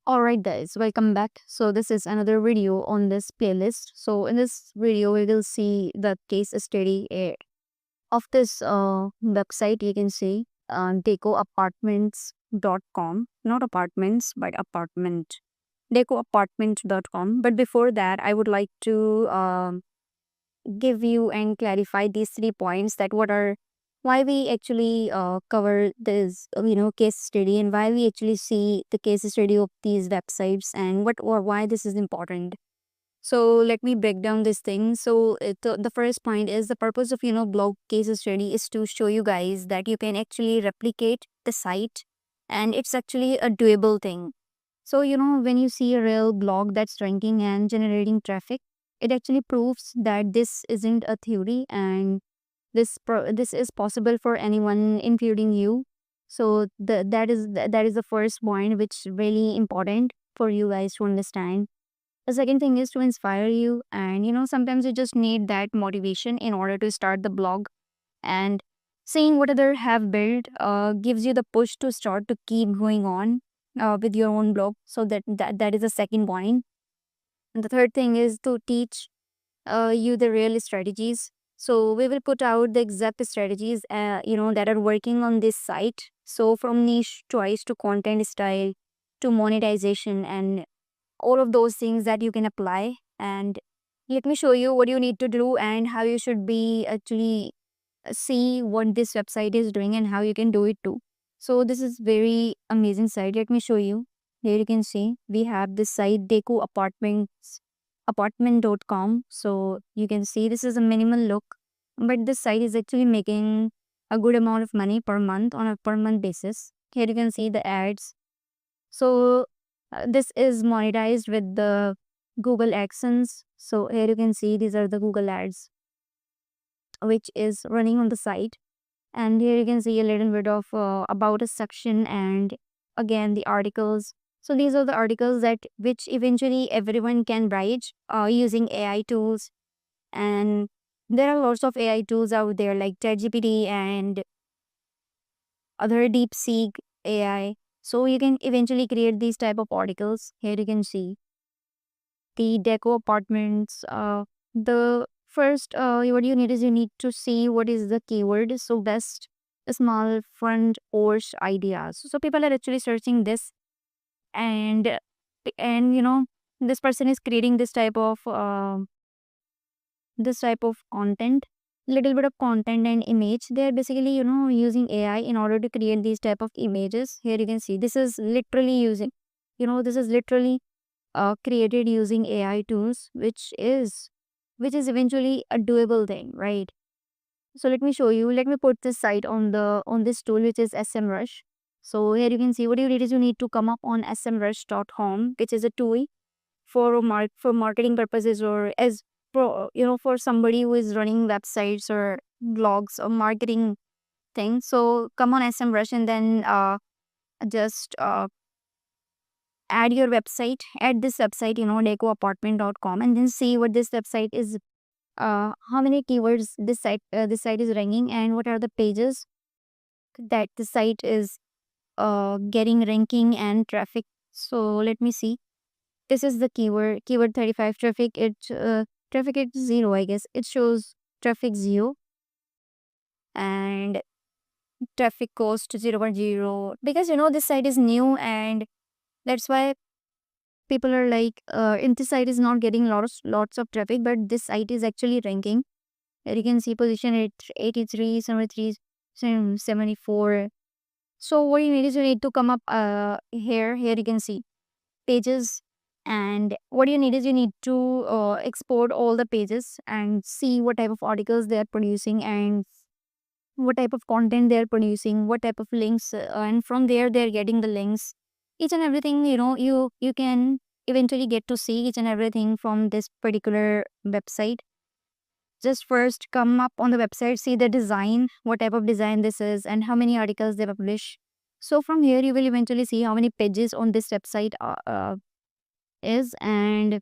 Alright guys, welcome back. So this is another video on this playlist. So in this video, we will see the case study of this website. You can see decoapartments.com, not apartments, but apartment, decoapartment.com. But before that, I would like to give you and clarify these 3 points that what are why we actually cover this case study, and why we actually see the case study of these websites, and what or why this is important. So let me break down this thing. So the first point is the purpose of blog case study is to show you guys that you can actually replicate the site, and it's actually a doable thing. So, when you see a real blog that's ranking and generating traffic, it actually proves that this isn't a theory, and this is possible for anyone, including you. So that is the first point, which really important for you guys to understand. The second thing is to inspire you, and sometimes you just need that motivation in order to start the blog, and seeing what other have built gives you the push to start to keep going on with your own blog. So that is the second point. And the third thing is to teach you the real strategies. So we will put out the exact strategies that are working on this site. So from niche choice to content style to monetization, and all of those things that you can apply. And let me show you what you need to do and how you should be actually see what this website is doing and how you can do it too. So this is very amazing site. Let me show you. Here you can see we have this site Deco Apartments apartment.com. So you can see this is a minimal look, but this site is actually making a good amount of money per month on a per month basis. Here you can see the ads. So this is monetized with the Google AdSense. So here you can see these are the Google ads which is running on the site. And here you can see a little bit of about a section, and again the articles. So these are the articles that which eventually everyone can write using AI tools. And there are lots of AI tools out there like ChatGPT and other DeepSeek AI. So you can eventually create these type of articles. Here you can see the deco apartments. The first, what you need is you need to see what is the keyword. So best small front porch ideas. So people are actually searching this, and this person is creating this type of content, little bit of content and image. They're basically using AI in order to create these type of images. Here you can see this is literally using this is literally created using AI tools, which is eventually a doable thing, right? So let me show you. Let me put this site on this tool, which is SMrush. So here you can see what you need is you need to come up on smrush.com, which is a tool for marketing purposes, or as for somebody who is running websites or blogs or marketing things. So come on SMrush, and then just add your website, add this website, decoapartment.com, and then see what this website is, how many keywords this site is ranking, and what are the pages that the site is getting ranking and traffic. So let me see. This is the keyword 35 traffic. Traffic is 0, I guess. It shows traffic 0, and traffic cost 0.0, because this site is new, and that's why people are like, in this site is not getting lots of traffic, but this site is actually ranking. Here you can see position at 83, 73, 74. So what you need is you need to come up here you can see pages, and what you need is you need to export all the pages and see what type of articles they are producing, and what type of content they are producing, what type of links, and from there they are getting the links. Each and everything, you can eventually get to see each and everything from this particular website. Just first come up on the website, see the design, what type of design this is, and how many articles they publish. So from here you will eventually see how many pages on this website is, and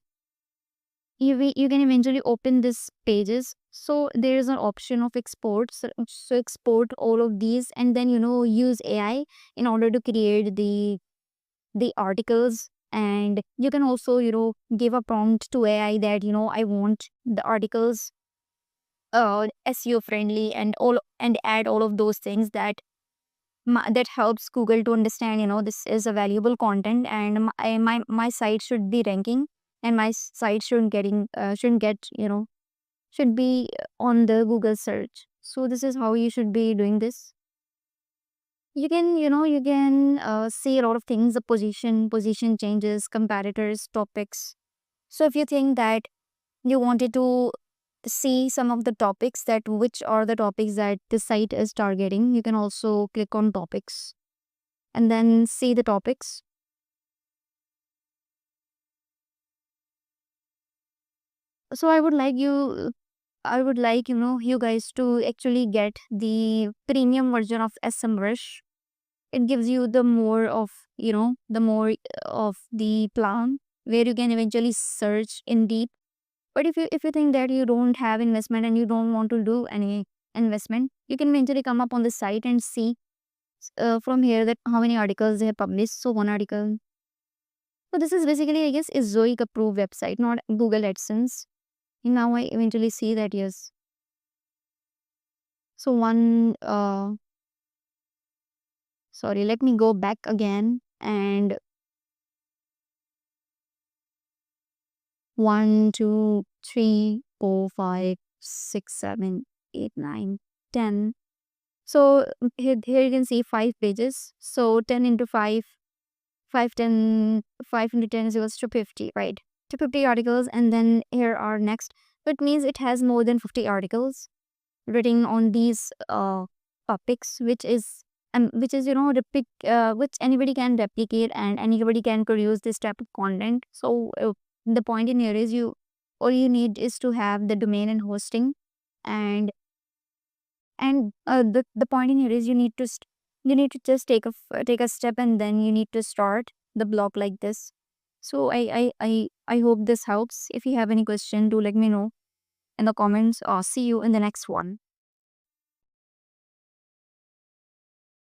you can eventually open this pages. So there is an option of export. So export all of these, and then use AI in order to create the articles, And you can also, give a prompt to AI that, I want the articles SEO friendly, and all, and add all of those things that that helps Google to understand, this is a valuable content, and my site should be ranking, and my site shouldn't get, should be on the Google search. So this is how you should be doing this. You can see a lot of things, the position changes, comparators, topics. So if you think that you wanted to see some of the topics, that which are the topics that the site is targeting, you can also click on topics and then see the topics. So I would like, you guys to actually get the premium version of SMrush. It gives you the more of, the more of the plan, where you can eventually search in deep. But if you think that you don't have investment and you don't want to do any investment, you can eventually come up on the site and see from here that how many articles they have published. So one article. So this is basically, I guess, is Zoic approved website, not Google AdSense. And now I eventually see that, yes. So one sorry, let me go back again, and 1, 2, 3, 4, 5, 6, 7, 8, 9, 10. So here you can see 5 pages. So 10 into 5, 5, 10, 5 into 10 is equals to 50, right? To 50 articles, and then here are next. So it means it has more than 50 articles written on these topics, which is, which anybody can replicate, and anybody can produce this type of content. So the point in here is, you all you need is to have the domain and hosting, and the point in here is, you need to just take a step, and then you need to start the blog like this. So I hope this helps. If you have any question, do let me know in the comments, or see you in the next one.